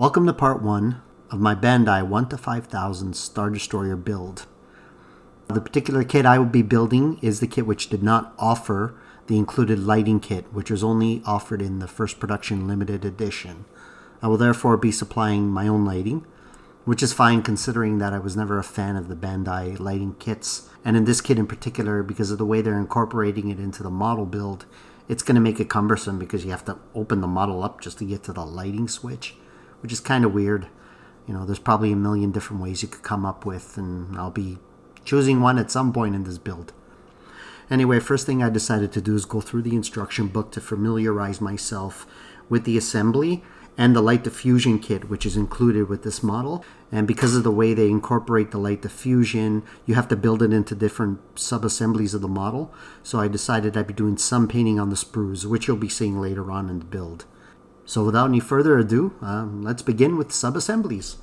Welcome to part 1 of my Bandai 1 to 5000 Star Destroyer build. The particular kit I will be building is the kit which did not offer the included lighting kit, which was only offered in the first production limited edition. I will therefore be supplying my own lighting, which is fine considering that I was never a fan of the Bandai lighting kits. And in this kit in particular, because of the way they're incorporating it into the model build, it's going to make it cumbersome because you have to open the model up just to get to the lighting switch, which is kind of weird. You know, there's probably a million different ways you could come up with, and I'll be choosing one at some point in this build. Anyway, first thing I decided to do is go through the instruction book to familiarize myself with the assembly and the light diffusion kit, which is included with this model. And because of the way they incorporate the light diffusion, you have to build it into different sub-assemblies of the model. So I decided I'd be doing some painting on the sprues, which you'll be seeing later on in the build. So without any further ado, let's begin with sub-assemblies.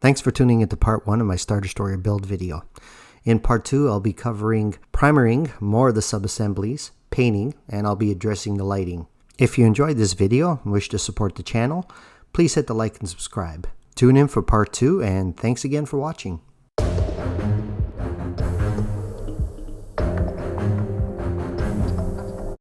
Thanks for tuning into part 1 of my Star Destroyer build video. In part 2, I'll be covering primering more of the sub-assemblies, painting, and I'll be addressing the lighting. If you enjoyed this video and wish to support the channel, please hit the like and subscribe. Tune in for part 2, and thanks again for watching.